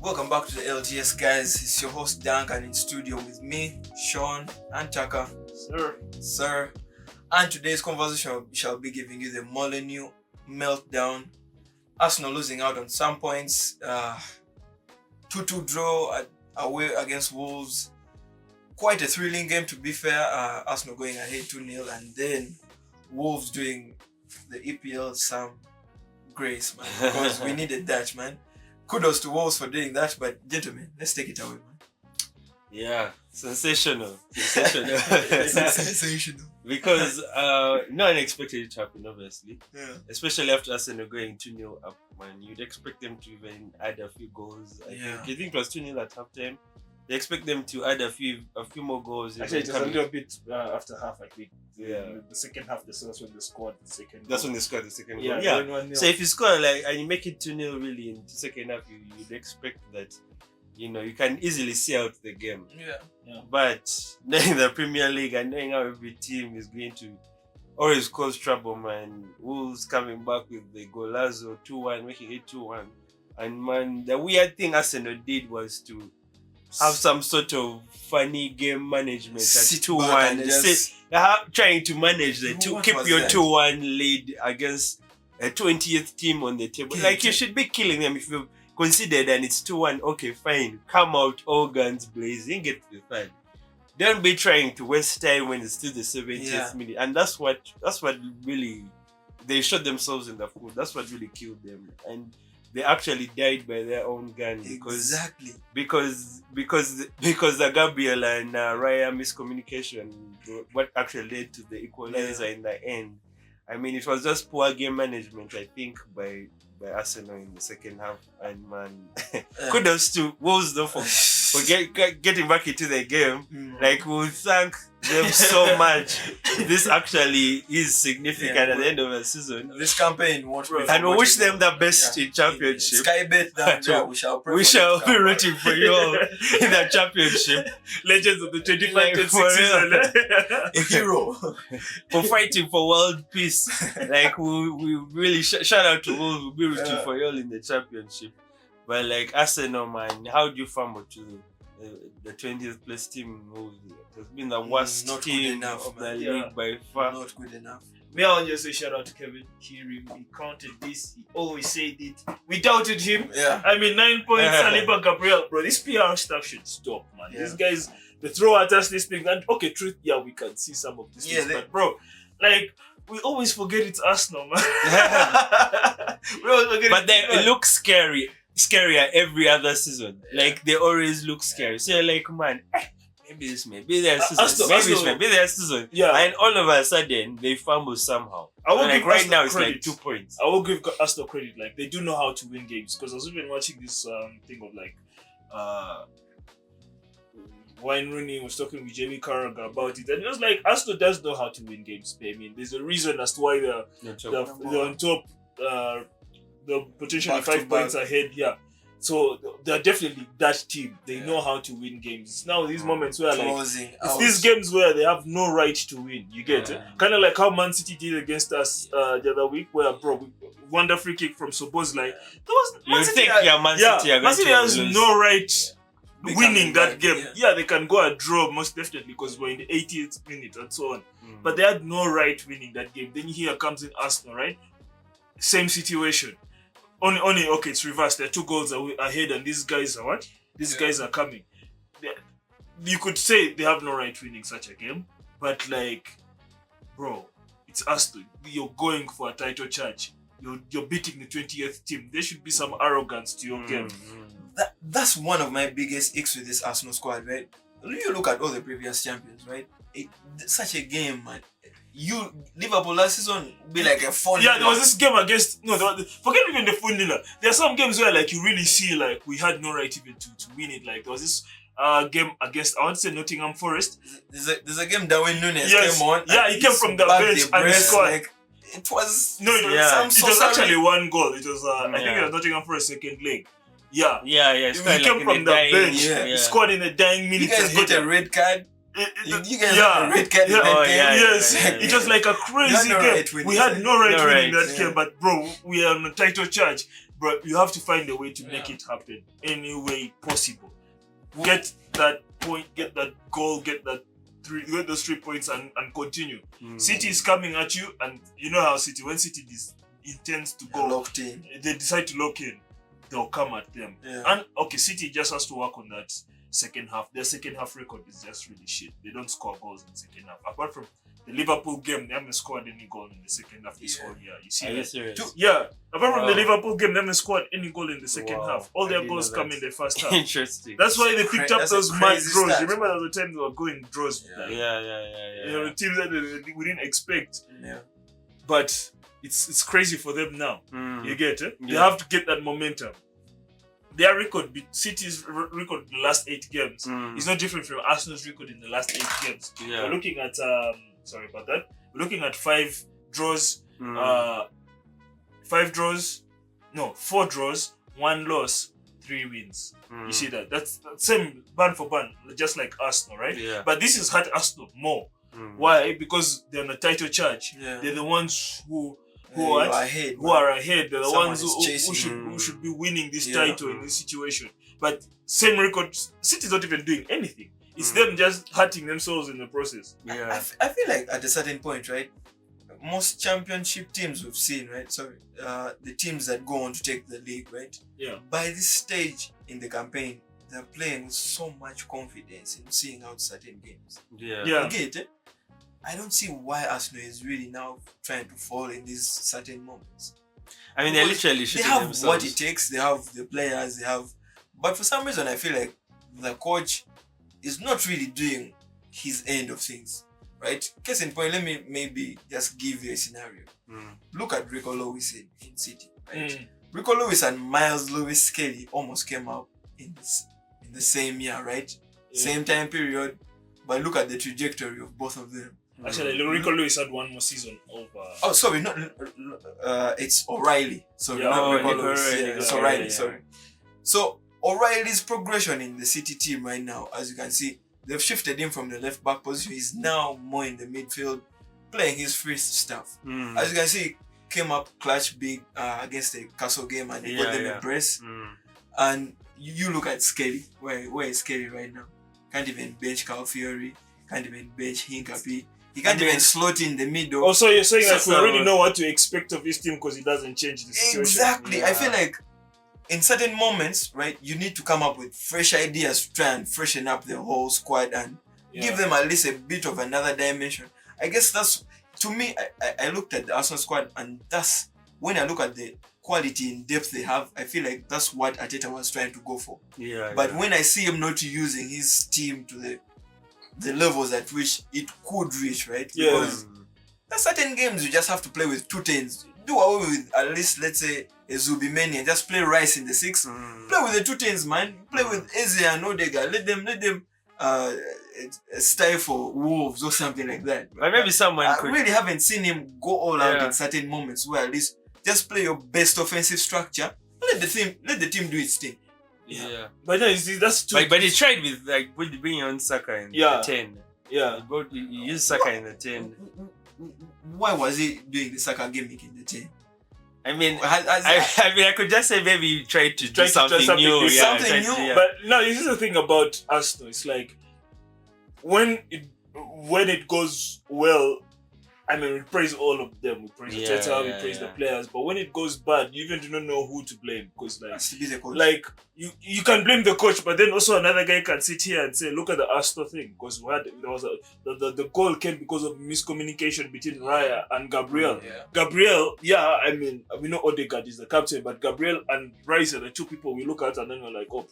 Welcome back to the LTS, guys. It's your host Duncan in studio with me, Sean, and Chaka. Sir. And today's conversation shall be giving you the Molyneux meltdown. Arsenal losing out on some points. 2-2 draw away against Wolves. Quite a thrilling game, to be fair. Arsenal going ahead 2-0, and then Wolves doing the EPL some grace, man, because we needed that, man. Kudos to Wolves for doing that, but gentlemen, let's take it away, man. Yeah, sensational. Sensational. Because no one expected it to happen, obviously. Yeah. Especially after Arsenal going 2-0 up, man. You'd expect them to even add a few goals. I think it was 2-0 at halftime. They expect them to add a few more goals. Actually, it was a little bit after half, I think. Yeah. The second half, that's when they scored the second goal. That's when they scored the second goal. Yeah. Yeah. So if you score and you make it 2-0 really in the second half, you'd expect that, you can easily see out the game. Yeah. But knowing the Premier League and knowing how every team is going to always cause trouble, man. Wolves coming back with the golazo 2-1, making it 2-1. And man, the weird thing Arsenal did was to have some sort of funny game management at 2-1. Trying to manage keep your 2-1 lead against a 20th team on the table. You should be killing them if you've considered and it's 2-1. Okay, fine. Come out all guns blazing, get to the third. Don't be trying to waste time when it's still the 70th minute. And that's what really, they shot themselves in the foot. That's what really killed them. And they actually died by their own gun because the Gabriel and Raya miscommunication, what actually led to the equalizer in the end. I mean, it was just poor game management, I think, by Arsenal in the second half. And man, kudos to Wolves though for getting back into the game. We'll thank them so much. This actually is significant at the end of the season. This campaign won't be, and we wish them the best in championship. Skybet that we shall be rooting for you all in the championship. Legends of the 25-26 season. A hero for fighting for world peace. We really shout out to Wolves. We'll be rooting for you all in the championship. But Arsenal, man, how do you fumble to the 20th place team? It has been the worst team of the league by far. Not good enough. May I just say shout out to Kevin Kiri. He counted this. He always said it. We doubted him. Yeah. I mean, 9 points. Saliba, Gabriel, bro. This PR stuff should stop, man. Yeah. These guys, they throw at us this thing. And okay, truth, we can see some of this. But bro, we always forget it's Arsenal, man. We always forget. But they look scarier every other season. They always look scary. So you're like, man, maybe this may be their season. Maybe their season. Yeah. And all of a sudden they fumble somehow. I will give right now credit. It's 2 points. I will give Arsenal credit. They do know how to win games. Because I was even watching this thing of Wayne Rooney was talking with Jamie Carragher about it, and it was like Arsenal does know how to win games. I mean, there's a reason as to why they're on top. They're potentially 5 points ahead. Yeah. So they're definitely that team. They know how to win games. It's now these moments where it's these games where they have no right to win. You get it? Kind of like how Man City did against us the other week, where wonder free kick from Szoboszlai. Man City has no right winning that game. Yeah, they can go and draw most definitely because we're in the 80th minute and so on. But they had no right winning that game. Then here comes in Arsenal, right? Same situation. Only okay, it's reversed. They're 2 goals ahead, and these guys are what? These guys are coming. You could say they have no right winning such a game, but bro, it's Arsenal. You're going for a title charge. You're beating the 20th team. There should be some arrogance to your game. That's one of my biggest icks with this Arsenal squad, right? You look at all the previous champions, right? Such a game, man. Liverpool last season be like a fun. Yeah, there was this game against forget even the fun. There are some games where you really see we had no right even to win it. There was this game against, I want to say, Nottingham Forest. There's a game Darwin Núñez came on. Yeah, he came from the bench and he scored. It was it was actually 1 goal. It was I think it was Nottingham Forest second leg. Yeah. He came from the bench. He scored in the dying minutes. You guys got a red card. You guys have a red card in that game. Yes, it was like a crazy game. We had no right winning that game, but bro, we are on a title charge. but you have to find a way to make it happen any way possible. Get that point, get that goal, get those 3 points and continue. City is coming at you, and you know how City, when City intends to go, locked in. they decide to lock in, they'll come at them. Yeah. And okay, City just has to work on that second half. Their second half record is just really shit. They don't score goals in the second half. Apart from the Liverpool game, they haven't scored any goal in the second half this whole year. You see Are you that? serious? Apart from the Liverpool game, they haven't scored any goal in the second half. All I their didn't goals know come that. in the first half. Interesting. That's why they picked up That's a those mad crazy draws. stat. You remember there was a time they were going draws with that. Yeah. You know, teams that we didn't expect. Yeah. But it's crazy for them now. You get it? They Yeah. have to get that momentum. Their record, City's record in the last 8 games, is not different from Arsenal's record in the last 8 games. Yeah. We're looking at sorry about that. We're looking at 5 draws, 4 draws, 1 loss, 3 wins. You see that? That's same band for band, just like Arsenal, right? Yeah. But this has hurt Arsenal more. Why? Because they're on a title charge. Yeah. They're the ones who You are ahead. are ahead. They're the Someone ones is who chasing. should be winning this Yeah. title in this situation. But same record, City's not even doing anything. It's them just hurting themselves in the process. Yeah. I feel like at a certain point, right? Most championship teams we've seen, right? So the teams that go on to take the league, right? Yeah. By this stage in the campaign, they're playing with so much confidence in seeing out certain games. Yeah. Yeah. You get it? I don't see why Arsenal is really now trying to fall in these certain moments. I mean, they're Because literally They shooting have themselves. what it takes, they have the players, they have. But for some reason, I feel like the coach is not really doing his end of things, right? Case in point, let me maybe just give you a scenario. Look at Rico Lewis in City, right? Rico Lewis and Miles Lewis Kelly almost came out in the same year, right? Yeah. Same time period, but look at the trajectory of both of them. Actually, Rico Lewis had 1 more season over. Oh, sorry, not it's O'Reilly. Sorry, Yeah, not Rico O'Reilly. Lewis. Yeah, it's Yeah, O'Reilly. yeah. Sorry. So O'Reilly's progression in the City team right now, as you can see, they've shifted him from the left back position. He's now more in the midfield, playing his free stuff. As you can see, came up clutch big against the Castle game, and he got them a brace. And you look at Skelly. Where is Skelly right now? Can't even bench Carl Fiori. Can't even bench Hincapie. He can't even slot in the middle. Also, you're saying that we So- already know what to expect of this team because he doesn't change the situation. Exactly. I Yeah. feel like in certain moments, right, you need to come up with fresh ideas to try and freshen up the whole squad and give them at least a bit of another dimension. I guess that's, to me, I looked at the Arsenal squad, and that's, when I look at the quality and depth they have, I feel like that's what Arteta was trying to go for. Yeah. But when I see him not using his team to the levels at which it could reach, right? Yeah. Because there's certain games you just have to play with 2 10s. Do away with at least, let's say, a Zubimeni and just play Rice in the 6. Play with the 2 10s, man. Play with Eze and Odega. Let them stifle Wolves or something like that. But maybe someone I could. really haven't seen him go all out Yeah. in certain moments where at least just play your best offensive structure. Let the team do its thing. Yeah. But no, you see, that's too. But he tried with bringing on Saka in Yeah. the 10. yeah. He used Saka in the 10. Why was he doing the Saka gimmick in the 10? I mean, Has- I could just say maybe he tried to Tried do to try something something new. different. Yeah, Something tried to- new, yeah. But no, this is the thing about Arsenal. It's like when it goes well, I mean, we praise all of them. We praise Yeah, Arteta, we yeah, praise the yeah. players. But when it goes bad, you even do not know who to blame because, has to be the coach. like you can blame the coach, but then also another guy can sit here and say, "Look at the Arsenal thing," because the goal came because of miscommunication between Raya and Gabriel. Yeah. Gabriel, I mean, we know Odegaard is the captain, but Gabriel and Rice are the 2 people we look at, and then we're like, oh,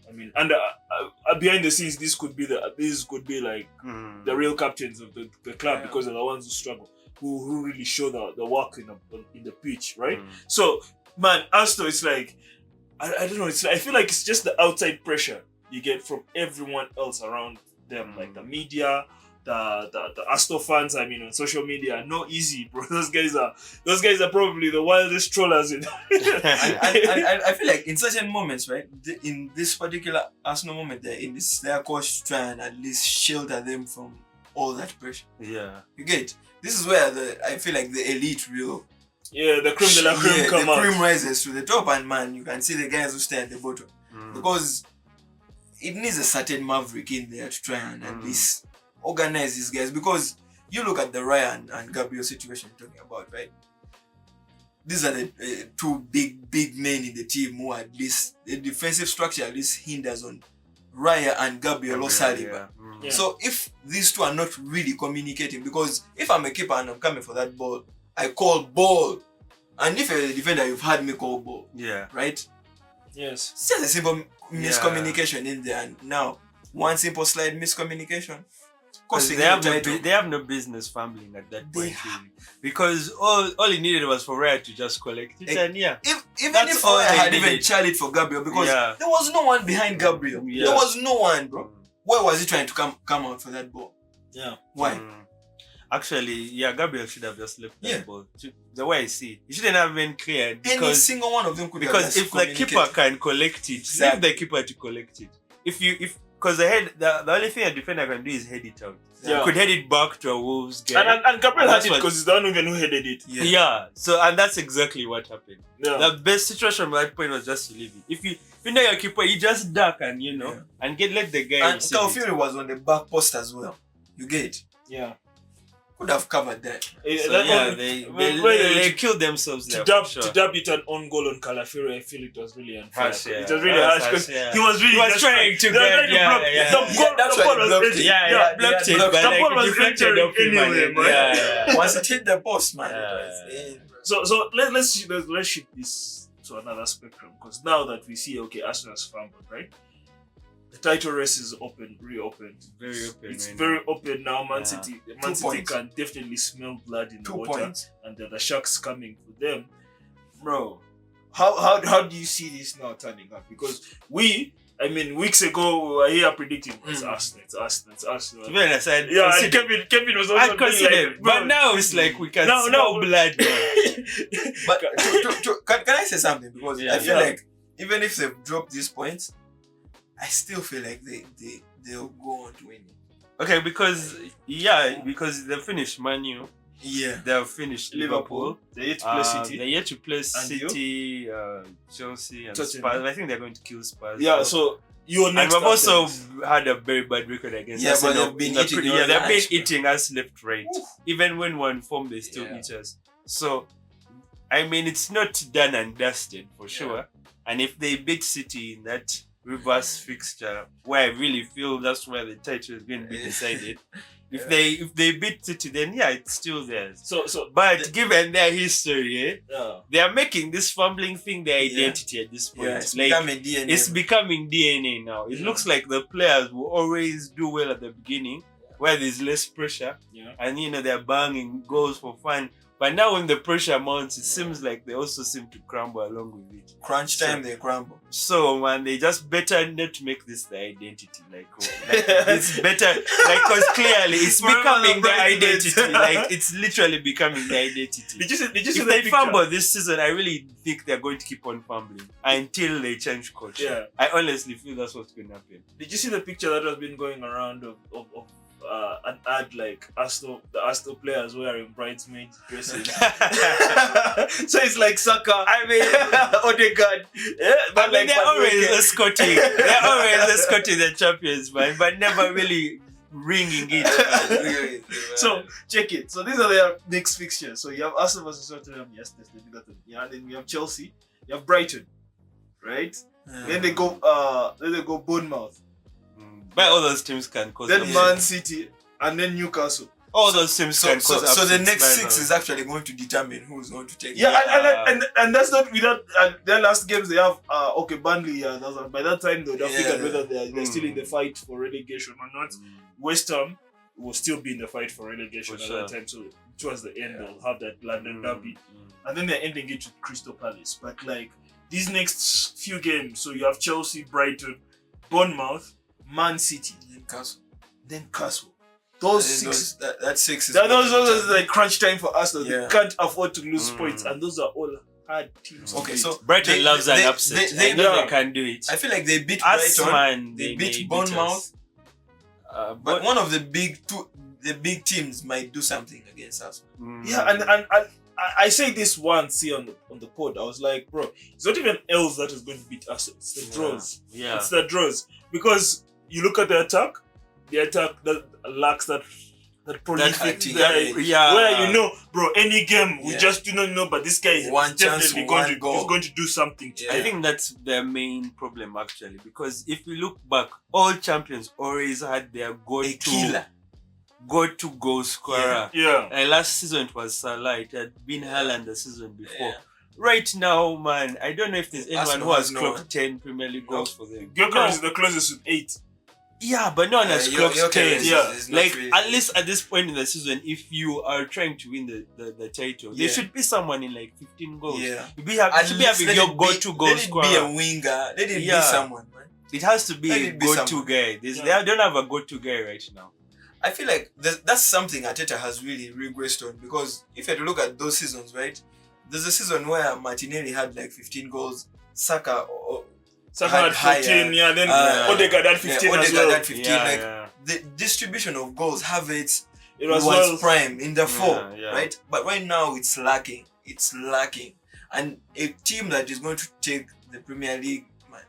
I mean, and behind the scenes, these could be like the real captains of the club because they're the ones who struggle, who really show the work in the pitch, right? So, man, Arsenal is like, I don't know. It's I feel like it's just the outside pressure you get from everyone else around them, like the media, the Arsenal fans. I mean, on social media, no easy, bro. Those guys are probably the wildest trollers in. I feel like in certain moments, right, in this particular Arsenal moment, their coach try and at least shelter them from all that pressure. Yeah. You get? This is where I feel like the elite will Yeah, the cream de la cream come the out. cream rises to the top, and man, you can see the guys who stay at the bottom because it needs a certain maverick in there to try and at least organize these guys. Because you look at the Ryan and Gabriel situation you're talking about, right? These are the two big men in the team who at least the defensive structure at least hinders on Raya and Gabriel or Saliba. Yeah. So if these two are not really communicating, because if I'm a keeper and I'm coming for that ball, I call ball. And if you're a defender, you've had me call ball. Yeah. Right? Yes. It's just a simple miscommunication in there. And now, one simple slide miscommunication. They have no business fumbling at that point. Really. Because all it needed was for Raya to just collect it. And even if I had even charted for Gabriel, because there was no one behind Gabriel. There was no one, bro. Why was he trying to come out for that ball? Yeah. Why? Actually, Gabriel should have just left that ball. The way I see it, he shouldn't have been cleared. Any single one of them could have because if the keeper can collect it, leave the keeper to collect it. Because the only thing a defender can do is head it out. Yeah. You could head it back to a Wolves guy. And Gabriel had it because he's the one who headed it. Yeah. So and that's exactly what happened. Yeah. The best situation at that point was just to leave it. If you know your keeper, you just duck and and let the guy. And Cal Fury was on the back post as well. You get it? Yeah. Could have covered that. They killed themselves there. To dub it an own goal on Calafiori, I feel it was really unfair. It was really harsh because he was trying to block. The ball was blocked it. The ball was entering anyway, man. Once it hit the post, man. So let's shift this to another spectrum, because now that we see Arsenal's fumbled, right? The title race is reopened. Very open. It's very open now. Man City can definitely smell blood in the water, and the Sharks coming for them, bro. How do you see this now turning up? Because weeks ago we were here predicting it's Arsenal. To be honest, and Kevin was also I considered, but now it's like we can smell blood. But can I say something? Because I feel like even if they've dropped these points, I still feel like they'll go on to win it. Okay, because they finished Man U. Yeah. They've finished Liverpool. They're yet to play City. They're yet to play City, Chelsea, and Spurs. I think they're going to kill Spurs. Yeah, so you're next. And we've also had a very bad record against us. But they've been eating us left, right. Oof. Even when we're in form, they still eat us. So, it's not done and dusted for sure. And if they beat City in that reverse fixture, where I really feel that's where the title is going to be decided. If they beat City, then it's still theirs. But given their history, they are making this fumbling thing their identity at this point. It's becoming DNA now. It looks like the players will always do well at the beginning, where there's less pressure, and they're banging goals for fun. But now when the pressure mounts, it seems like they also seem to crumble along with it. Crunch time, they crumble. So, man, they just better not make this their identity. It's better, because clearly it's becoming their identity. It's literally becoming their identity. Did you see if they fumble this season, I really think they're going to keep on fumbling until they change coach. Yeah. I honestly feel that's what's going to happen. Did you see the picture that has been going around of an ad like the Arsenal players wearing bridesmaid dresses? So it's like Saka, Odegaard. They're always escorting. They're always escorting the champions, man, but never really ringing it. So check it. So these are their next fixtures. So you have Arsenal versus Tottenham. Yes, they got them. And then we have Chelsea. You have Brighton, right? Then they go Bournemouth. But all those teams can cause. Then Man City and then Newcastle. All those teams can cause. So the next 6 is actually going to determine who's going to take. And that's not without. Their last games they have Burnley. By that time they would have figured whether they're still in the fight for relegation or not. West Ham will still be in the fight for relegation at that time. So towards the end they'll have that London derby, and then they're ending it with Crystal Palace. But these next few games, so you have Chelsea, Brighton, Bournemouth, Man City, then Castle. Those 6. That 6 is. Those are crunch time for us. They can't afford to lose points, and those are all hard teams. Okay, so Brighton loves an upset. They know they can do it. I feel like they beat Brighton. They beat Bournemouth. But one of the big teams might do something against us. Yeah, and I say this once here on the pod. I was like, bro, it's not even L's that is going to beat us. It's the draws. Yeah. It's the draws. Because you look at the attack that lacks that prolific acting, where you know, bro, any game we just do not know, but this guy is one chance, definitely one goal. he's going to do something. I think that's the main problem actually, because if we look back, all champions always had their go-to goal scorer. Yeah. Last season it was Salah. It had been Haaland the season before. Right now, man, I don't know if there's anyone who has clocked 10 Premier League goals for them. Gyökeres is the closest with 8. Yeah, but no one has clocked 10. Like, really. at least at this point in the season, if you are trying to win the title, there should be someone in like 15 goals. Yeah. You should be having your go-to goal scorer. Let it be a winger. Let it be someone, man. It has to be a go-to guy. They don't have a go-to guy right now. I feel like that's something Arteta has really regressed on, because if you had to look at those seasons, right? There's a season where Martinelli had like 15 goals, Saka had 14, then Odegaard had 15 as well. Had 15. The distribution of goals, Havertz, it was prime in the form, right? But right now it's lacking. And a team that is going to take the Premier League, man,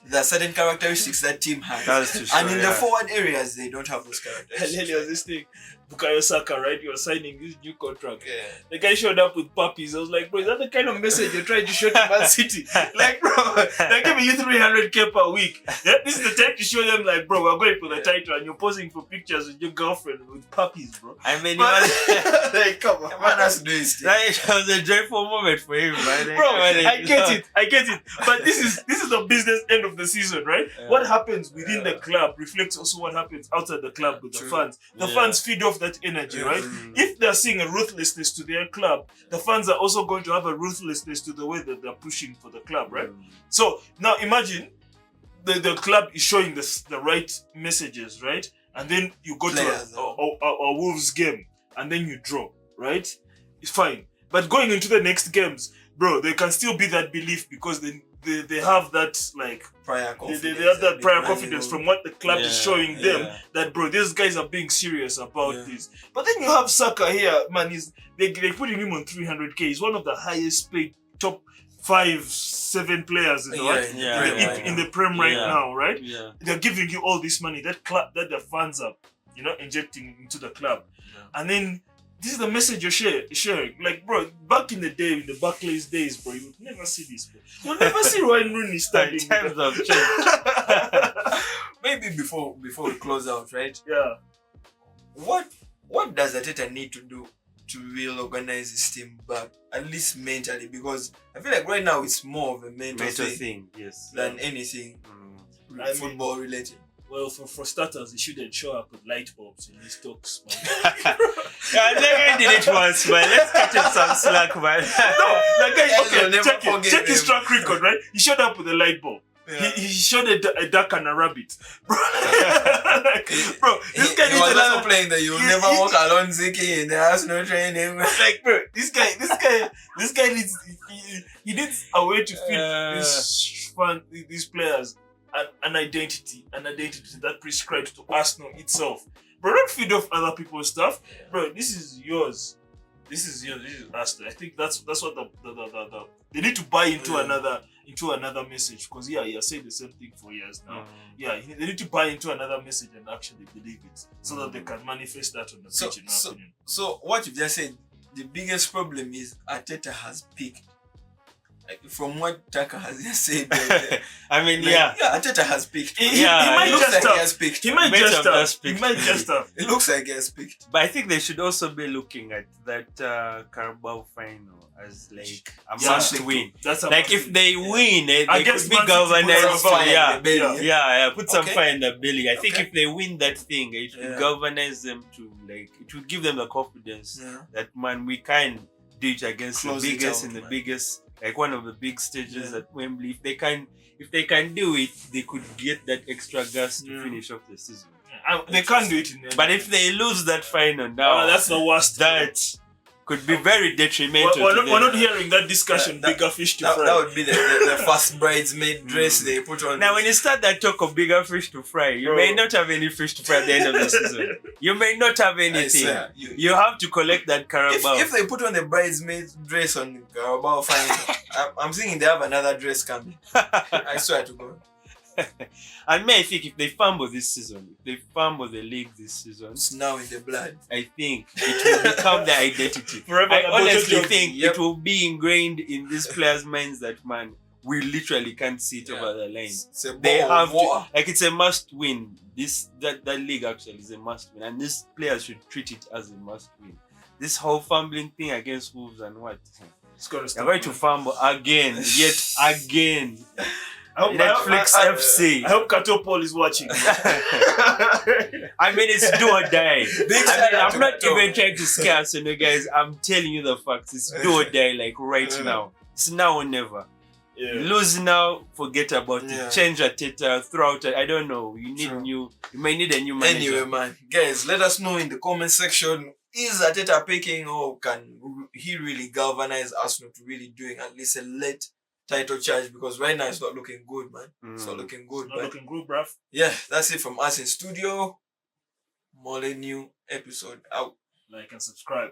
there are certain characteristics that team has. And in the forward areas, they don't have those characteristics. And then was this thing, Bukayo Saka, right? You're signing this new contract. Yeah. The guy showed up with puppies. I was like, bro, is that the kind of message you're trying to show to Man City? Like, bro, they're giving you 300k per week. This is the time to show them, like, bro, we're going for the title, and you're posing for pictures with your girlfriend with puppies, bro. I mean, like, come on, man has to do his thing. That was a joyful moment for him, man. Bro, I get it. But this is the business end of the season, right? Yeah. What happens within the club reflects also what happens outside the club with the fans. The fans feed off that energy, right? If they're seeing a ruthlessness to their club, the fans are also going to have a ruthlessness to the way that they're pushing for the club, right? So now imagine the club is showing the right messages, right? And then you go to a Wolves game and then you draw, right? It's fine. But going into the next games, bro, there can still be that belief because they have that like prior confidence. They have that prior confidence from what the club is showing them that, bro, these guys are being serious about this. But then you have Saka here, man. They're putting him on 300k. He's one of the highest paid top 5-7 players in the Prem right now, right? Yeah. They're giving you all this money that the fans are, injecting into the club, and then. This is the message you're sharing. Like, bro, back in the day, in the Barclays days, bro, you would never see this, bro. You'll never see Wayne Rooney standing. Times have changed. Maybe before we close out, right? Yeah. What does Arteta need to do to reorganize his team back, at least mentally? Because I feel like right now it's more of a mental thing, yes, than anything football related. Well, for starters, he shouldn't show up with light bulbs in his talks, man. I did it once, man. Let's catch him some slack, man. No, the guy, check his track record, right? He showed up with a light bulb. Yeah. He showed a duck and a rabbit. Bro, this guy he was also playing that you'll never walk alone Ziki in the house, no training. Like, bro, this guy needs he needs a way to feed these players an identity that prescribes to Arsenal itself. Bro, don't feed off other people's stuff. Bro, this is yours. This is Arsenal. I think that's what the they need to buy into another message, because he has said the same thing for years now. They need to buy into another message and actually believe it, so that they can manifest that on the pitch, in my opinion. So what you just said, the biggest problem is Arteta has picked. Like, from what Taka has just said, I mean, Arteta has picked. He might just picked. He might just have. It looks like he has picked. But I think they should also be looking at that Carabao final as like a must win. Like, if they win, they could be galvanized. Put some fire in the belly. I think if they win that thing, it will galvanize them to, like, it will give them the confidence that, man, we can do it against the biggest and the biggest. Like one of the big stages at Wembley. If they can do it, they could get that extra gas to finish off the season. They can't do it in the But if they lose that final now, that's the worst. could be very detrimental. We're not hearing that discussion. Bigger fish to fry. That would be the first bridesmaid dress they put on. Now, when you start that talk of bigger fish to fry, you may not have any fish to fry at the end of the season. You may not have anything. You have to collect that Carabao. If they put on the bridesmaid dress on Carabao, fine. I'm thinking they have another dress coming. I swear to God. And I think if they fumble this season, if they fumble the league this season, It's now in the blood. I think it will become their identity. Forever I about honestly your- think Yep. it will be ingrained in these players' minds that, man, we literally can't sit over the line. It's a They ball of have to, water. like, it's a must win. That league actually is a must win, and these players should treat it as a must win. This whole fumbling thing against Wolves and what? It's gonna They're stop. going to fumble again, yet again. I Netflix FC. I hope Katopol is watching. I mean, it's do or die. shout out I'm to not Kato. even trying to scare us, guys. I'm telling you the facts. It's do or die, like right now. It's now or never. Yeah. Lose now, forget about Yeah. it. Change Ateta, throw out. I don't know. You need True. You may need a new manager. Anyway, man, guys, let us know in the comment section. Is Ateta picking, or can he really galvanize Arsenal to really doing at least a late title charge? Because right now it's not looking good, man. It's not looking good. Not But looking good, bruv. yeah, that's it from us in studio. More new episode out. Like and subscribe.